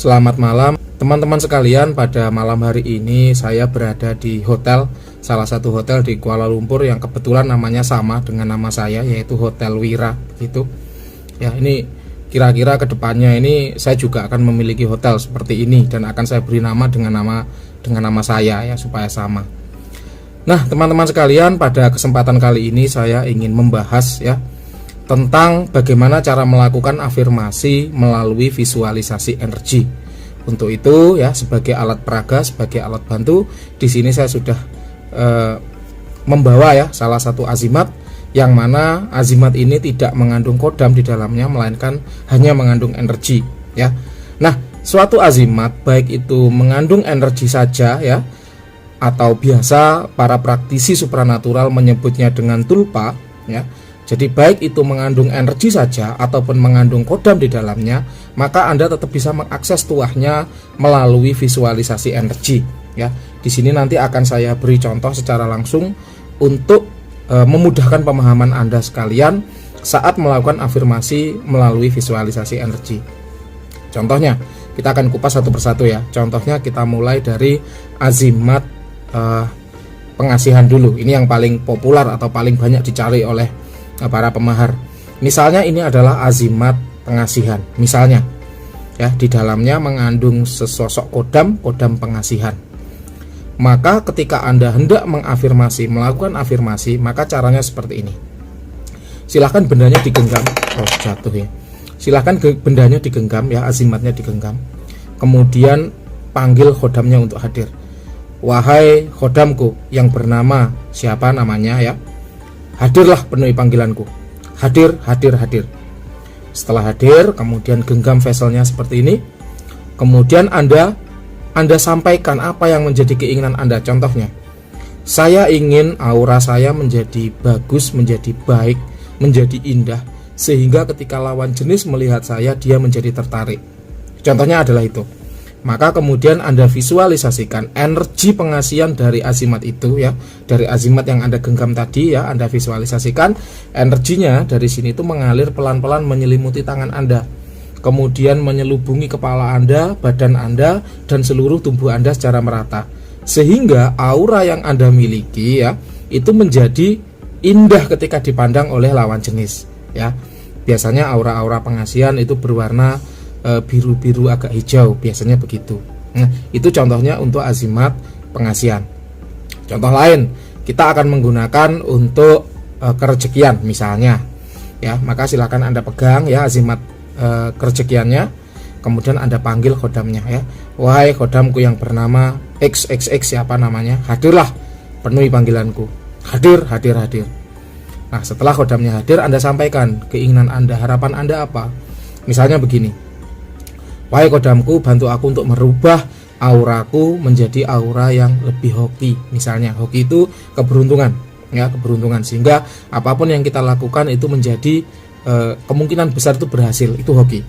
Selamat malam teman-teman sekalian. Pada malam hari ini saya berada di hotel, salah satu hotel di Kuala Lumpur yang kebetulan namanya sama dengan nama saya, yaitu Hotel Wira gitu. Ya, ini kira-kira kedepannya ini saya juga akan memiliki hotel seperti ini dan akan saya beri nama dengan nama saya ya, supaya sama. Nah, teman-teman sekalian, pada kesempatan kali ini saya ingin membahas ya tentang bagaimana cara melakukan afirmasi melalui visualisasi energi. Untuk itu ya, sebagai alat peraga, sebagai alat bantu, di sini saya sudah membawa ya salah satu azimat, yang mana azimat ini tidak mengandung kodam di dalamnya, melainkan hanya mengandung energi ya. Nah, suatu azimat baik itu mengandung energi saja ya, atau biasa para praktisi supranatural menyebutnya dengan tulpa ya. Jadi baik itu mengandung energi saja ataupun mengandung kodam di dalamnya, maka Anda tetap bisa mengakses tuahnya melalui visualisasi energi ya. Di sini nanti akan saya beri contoh secara langsung untuk memudahkan pemahaman Anda sekalian saat melakukan afirmasi melalui visualisasi energi. Contohnya, kita akan kupas satu persatu ya. Contohnya kita mulai dari azimat pengasihan dulu. Ini yang paling populer atau paling banyak dicari oleh para pemahar. Misalnya ini adalah azimat pengasihan. Misalnya ya, di dalamnya mengandung sesosok kodam pengasihan. Maka ketika Anda hendak mengafirmasi, melakukan afirmasi, maka caranya seperti ini. Silahkan bendanya digenggam. Oh, jatuh ya. Silahkan bendanya digenggam ya, azimatnya digenggam. Kemudian panggil khodamnya untuk hadir. Wahai khodamku yang bernama siapa namanya ya, hadirlah, penuhi panggilanku. Hadir, hadir, hadir. Setelah hadir, kemudian genggam vesselnya seperti ini. Kemudian Anda sampaikan apa yang menjadi keinginan Anda. Contohnya, saya ingin aura saya menjadi bagus, menjadi baik, menjadi indah, sehingga ketika lawan jenis melihat saya, dia menjadi tertarik. Contohnya adalah itu. Maka kemudian Anda visualisasikan energi pengasihan dari azimat itu ya, dari azimat yang Anda genggam tadi ya, Anda visualisasikan energinya dari sini itu mengalir pelan-pelan menyelimuti tangan Anda, kemudian menyelubungi kepala Anda, badan Anda, dan seluruh tubuh Anda secara merata, sehingga aura yang Anda miliki ya itu menjadi indah ketika dipandang oleh lawan jenis ya. Biasanya aura-aura pengasihan itu berwarna biru-biru agak hijau, biasanya begitu. Nah, itu contohnya untuk azimat pengasihan. Contoh lain, kita akan menggunakan untuk kerejekian misalnya ya. Maka silakan Anda pegang ya azimat kerejekiannya, kemudian Anda panggil khodamnya ya. Wahai khodamku yang bernama XXX siapa namanya, hadirlah, penuhi panggilanku. Hadir, hadir, hadir. Nah, setelah khodamnya hadir, Anda sampaikan keinginan Anda, harapan Anda apa. Misalnya begini, wahai khodamku, bantu aku untuk merubah auraku menjadi aura yang lebih hoki. Misalnya, hoki itu keberuntungan ya, keberuntungan, sehingga apapun yang kita lakukan itu menjadi kemungkinan besar itu berhasil. Itu hoki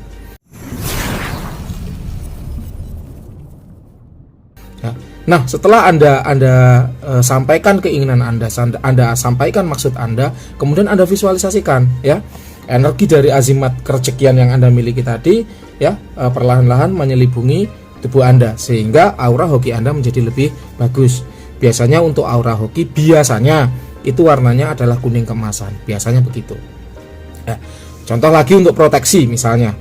ya. Nah, setelah Anda sampaikan keinginan Anda sampaikan maksud Anda, kemudian Anda visualisasikan ya energi dari azimat kerejekian yang Anda miliki tadi ya, perlahan-lahan menyelibungi tubuh Anda, sehingga aura hoki Anda menjadi lebih bagus. Biasanya untuk aura hoki biasanya itu warnanya adalah kuning keemasan, biasanya begitu ya. Contoh lagi untuk proteksi, misalnya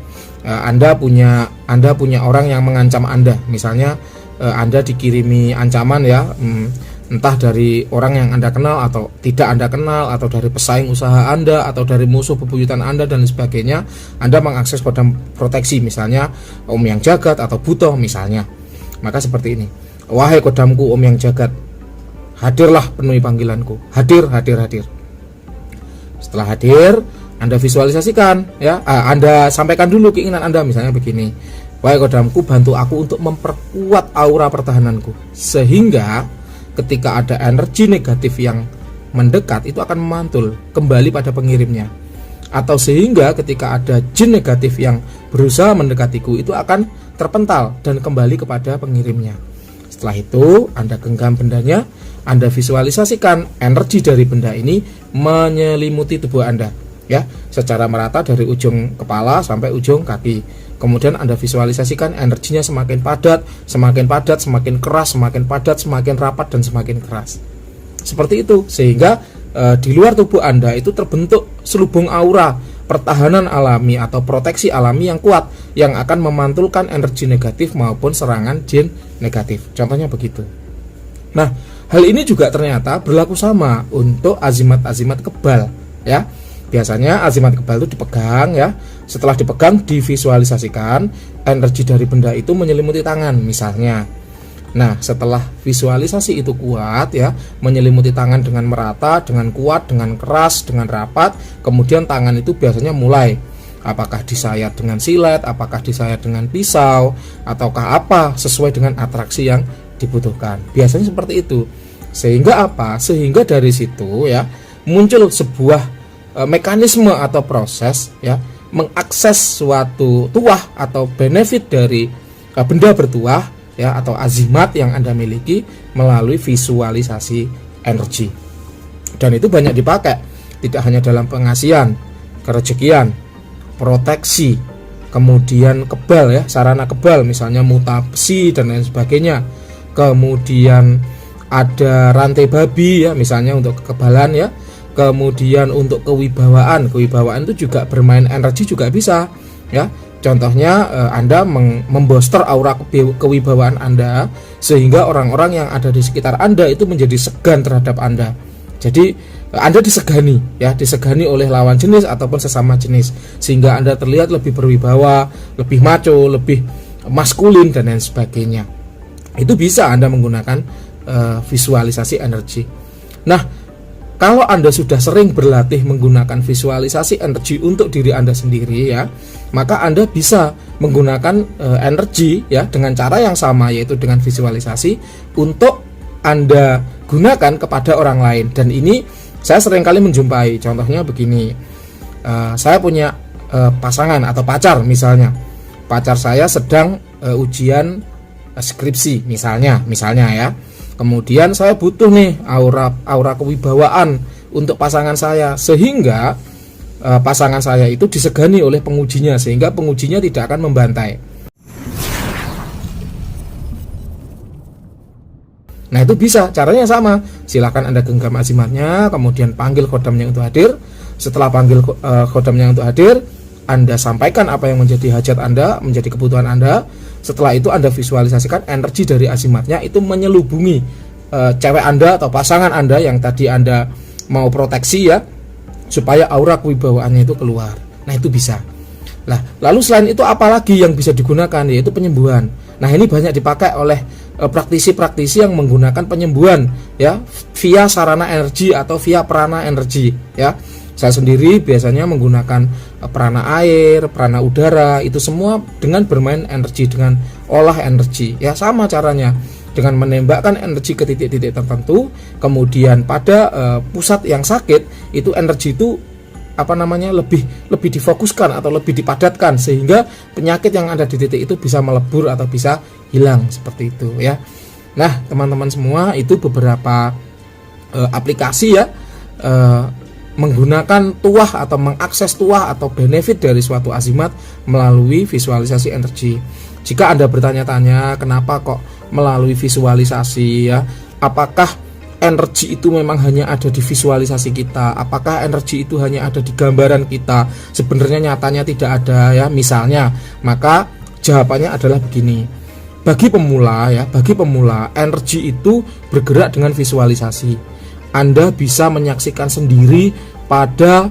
Anda punya orang yang mengancam Anda. Misalnya Anda dikirimi ancaman ya, entah dari orang yang Anda kenal atau tidak Anda kenal, atau dari pesaing usaha Anda, atau dari musuh bebuyutan Anda dan sebagainya. Anda mengakses kodam proteksi, misalnya Om Yang Jagat atau Buto misalnya. Maka seperti ini, wahai kodamku Om Yang Jagat, hadirlah, penuhi panggilanku. Hadir, hadir, hadir. Setelah hadir, Anda visualisasikan ya, Anda sampaikan dulu keinginan Anda. Misalnya begini, wahai kodamku, bantu aku untuk memperkuat aura pertahananku, sehingga ketika ada energi negatif yang mendekat itu akan memantul kembali pada pengirimnya, atau sehingga ketika ada jin negatif yang berusaha mendekatiku itu akan terpental dan kembali kepada pengirimnya. Setelah itu Anda genggam bendanya, Anda visualisasikan energi dari benda ini menyelimuti tubuh Anda ya, secara merata dari ujung kepala sampai ujung kaki. Kemudian Anda visualisasikan energinya semakin padat, semakin keras, semakin padat, semakin rapat, dan semakin keras. Seperti itu, sehingga di luar tubuh Anda itu terbentuk selubung aura, pertahanan alami atau proteksi alami yang kuat, yang akan memantulkan energi negatif maupun serangan jin negatif. Contohnya begitu. Nah, hal ini juga ternyata berlaku sama untuk azimat-azimat kebal, ya. Biasanya azimat kebal itu dipegang, ya. Setelah dipegang, divisualisasikan energi dari benda itu menyelimuti tangan misalnya. Nah, setelah visualisasi itu kuat, ya, menyelimuti tangan dengan merata, dengan kuat, dengan keras, dengan rapat, kemudian tangan itu biasanya mulai, apakah disayat dengan silet, apakah disayat dengan pisau, ataukah apa, sesuai dengan atraksi yang dibutuhkan. Biasanya seperti itu. Sehingga apa? Sehingga dari situ, ya, muncul sebuah mekanisme atau proses, ya, mengakses suatu tuah atau benefit dari benda bertuah, ya, atau azimat yang Anda miliki melalui visualisasi energi. Dan itu banyak dipakai, tidak hanya dalam pengasihan, kerejekian, proteksi, kemudian kebal, ya, sarana kebal misalnya mutasi dan lain sebagainya. Kemudian ada rantai babi, ya, misalnya untuk kekebalan, ya. Kemudian untuk kewibawaan itu juga bermain energi juga bisa, ya. Contohnya Anda memboster aura kewibawaan Anda, sehingga orang-orang yang ada di sekitar Anda itu menjadi segan terhadap Anda. Jadi Anda disegani, ya, disegani oleh lawan jenis ataupun sesama jenis, sehingga Anda terlihat lebih berwibawa, lebih macho, lebih maskulin dan lain sebagainya. Itu bisa Anda menggunakan visualisasi energi. Nah, kalau Anda sudah sering berlatih menggunakan visualisasi energi untuk diri Anda sendiri, ya, maka Anda bisa menggunakan energi, ya, dengan cara yang sama, yaitu dengan visualisasi untuk Anda gunakan kepada orang lain. Dan ini saya sering kali menjumpai. Contohnya begini, saya punya pasangan atau pacar misalnya. Pacar saya sedang ujian skripsi misalnya, ya. Kemudian saya butuh nih aura kewibawaan untuk pasangan saya, sehingga pasangan saya itu disegani oleh pengujinya, sehingga pengujinya tidak akan membantai. Nah, itu bisa, caranya sama. Silahkan Anda genggam azimatnya, kemudian panggil khodamnya untuk hadir. Setelah panggil khodamnya untuk hadir, Anda sampaikan apa yang menjadi hajat Anda, menjadi kebutuhan Anda. Setelah itu Anda visualisasikan energi dari azimatnya itu menyelubungi cewek Anda atau pasangan Anda yang tadi Anda mau proteksi, ya, supaya aura kewibawaannya itu keluar. Nah, itu bisa. Nah, lalu selain itu apalagi yang bisa digunakan, yaitu penyembuhan. Nah, ini banyak dipakai oleh praktisi-praktisi yang menggunakan penyembuhan, ya, via sarana energi atau via prana energi, ya. Saya sendiri biasanya menggunakan prana air, prana udara, itu semua dengan bermain energi, dengan olah energi, ya, sama caranya, dengan menembakkan energi ke titik-titik tertentu, kemudian pada pusat yang sakit itu energi itu lebih difokuskan atau lebih dipadatkan, sehingga penyakit yang ada di titik itu bisa melebur atau bisa hilang, seperti itu, ya. Nah, teman-teman semua, itu beberapa aplikasi, ya, menggunakan tuah atau mengakses tuah atau benefit dari suatu azimat melalui visualisasi energi. Jika Anda bertanya-tanya kenapa kok melalui visualisasi, ya, apakah energi itu memang hanya ada di visualisasi kita, apakah energi itu hanya ada di gambaran kita, sebenarnya nyatanya tidak ada, ya, misalnya, maka jawabannya adalah begini. Bagi pemula, ya, energi itu bergerak dengan visualisasi. Anda bisa menyaksikan sendiri pada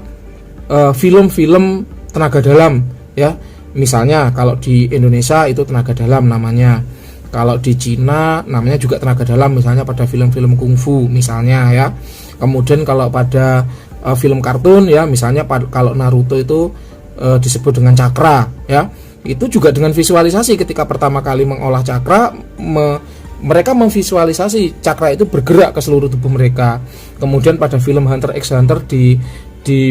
film-film tenaga dalam, ya. Misalnya kalau di Indonesia itu tenaga dalam namanya. Kalau di Cina namanya juga tenaga dalam, misalnya pada film-film kungfu misalnya, ya. Kemudian kalau pada film kartun, ya, misalnya kalau Naruto itu disebut dengan cakra, ya. Itu juga dengan visualisasi. Ketika pertama kali mengolah cakra, mereka memvisualisasi cakra itu bergerak ke seluruh tubuh mereka. Kemudian pada film Hunter x Hunter di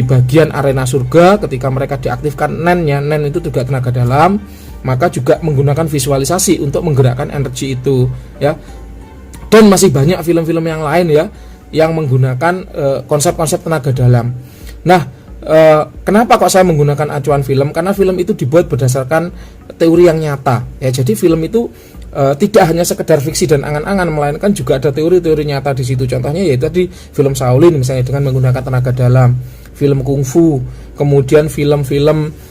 bagian arena surga, ketika mereka diaktifkan nen itu juga tenaga dalam, maka juga menggunakan visualisasi untuk menggerakkan energi itu, ya. Dan masih banyak film-film yang lain, ya, yang menggunakan konsep-konsep tenaga dalam. Nah, kenapa kok saya menggunakan acuan film? Karena film itu dibuat berdasarkan teori yang nyata ya. Jadi film itu tidak hanya sekedar fiksi dan angan-angan, melainkan juga ada teori-teori nyata di situ. Contohnya yaitu tadi film Shaolin misalnya dengan menggunakan tenaga dalam, film kungfu, kemudian film-film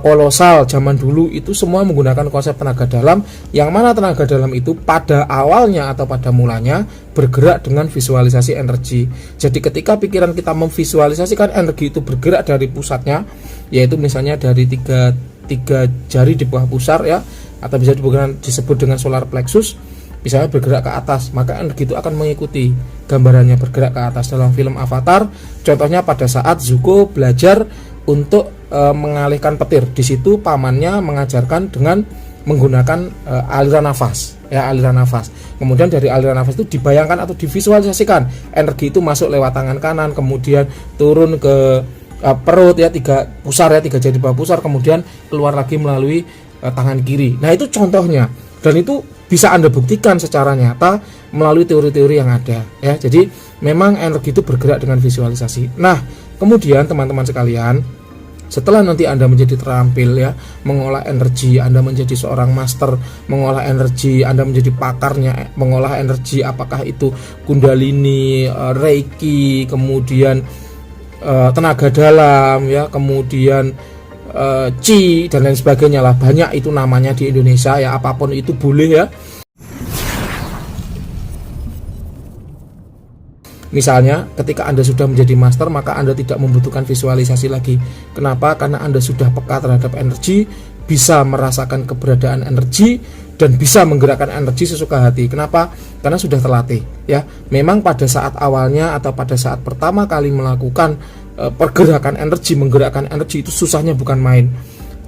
kolosal zaman dulu itu semua menggunakan konsep tenaga dalam, yang mana tenaga dalam itu pada awalnya atau pada mulanya bergerak dengan visualisasi energi. Jadi ketika pikiran kita memvisualisasikan energi itu bergerak dari pusatnya, yaitu misalnya dari tiga jari di bawah pusar ya, atau bisa disebut dengan solar plexus, misalnya bergerak ke atas, maka energi itu akan mengikuti gambarannya bergerak ke atas. Dalam film Avatar contohnya pada saat Zuko belajar untuk mengalihkan petir, di situ pamannya mengajarkan dengan menggunakan aliran nafas ya, aliran nafas. Kemudian dari aliran nafas itu dibayangkan atau divisualisasikan energi itu masuk lewat tangan kanan, kemudian turun ke perut ya, tiga jari bawah pusar, kemudian keluar lagi melalui tangan kiri. Nah itu contohnya, dan itu bisa Anda buktikan secara nyata melalui teori-teori yang ada ya. Jadi memang energi itu bergerak dengan visualisasi. Nah kemudian teman-teman sekalian, setelah nanti Anda menjadi terampil ya mengolah energi, Anda menjadi seorang master mengolah energi, Anda menjadi pakarnya mengolah energi, apakah itu kundalini, reiki, kemudian tenaga dalam ya, kemudian chi dan lain sebagainya lah, banyak itu namanya di Indonesia ya, apapun itu boleh ya. Misalnya ketika Anda sudah menjadi master, maka Anda tidak membutuhkan visualisasi lagi. Kenapa? Karena Anda sudah peka terhadap energi, bisa merasakan keberadaan energi, dan bisa menggerakkan energi sesuka hati. Kenapa? Karena sudah terlatih ya. Memang pada saat awalnya atau pada saat pertama kali melakukan pergerakan energi, menggerakkan energi itu susahnya bukan main.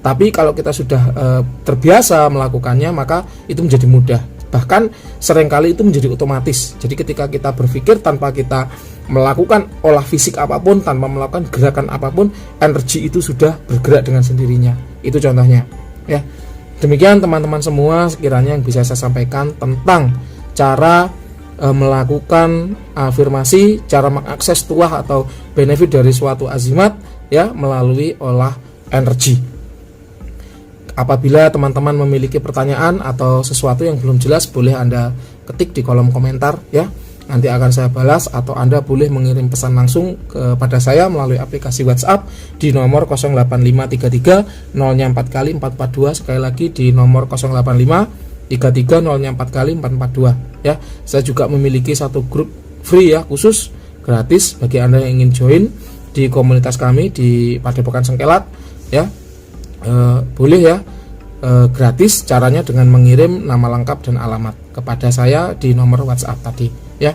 Tapi kalau kita sudah terbiasa melakukannya, maka itu menjadi mudah. Bahkan seringkali itu menjadi otomatis. Jadi ketika kita berpikir tanpa kita melakukan olah fisik apapun, tanpa melakukan gerakan apapun, energi itu sudah bergerak dengan sendirinya. Itu contohnya ya. Demikian teman-teman semua sekiranya yang bisa saya sampaikan tentang cara melakukan afirmasi, cara mengakses tuah atau benefit dari suatu azimat ya melalui olah energi. Apabila teman-teman memiliki pertanyaan atau sesuatu yang belum jelas, boleh Anda ketik di kolom komentar ya. Nanti akan saya balas, atau Anda boleh mengirim pesan langsung kepada saya melalui aplikasi WhatsApp di nomor 08533 0-nya 4 kali 442. Sekali lagi di nomor 08533 0-nya 4 kali 442 ya. Saya juga memiliki satu grup free ya, khusus gratis bagi Anda yang ingin join di komunitas kami di Padepokan Sengkelat ya. Boleh ya, gratis, caranya dengan mengirim nama lengkap dan alamat kepada saya di nomor WhatsApp tadi ya.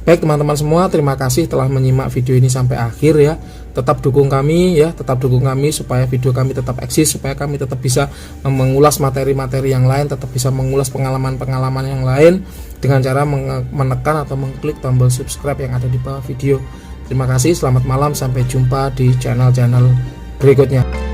Baik teman-teman semua, terima kasih telah menyimak video ini sampai akhir ya. Tetap dukung kami ya, tetap dukung kami supaya video kami tetap eksis, supaya kami tetap bisa mengulas materi-materi yang lain, tetap bisa mengulas pengalaman-pengalaman yang lain dengan cara menekan atau mengklik tombol subscribe yang ada di bawah video. Terima kasih, selamat malam, sampai jumpa di channel-channel berikutnya.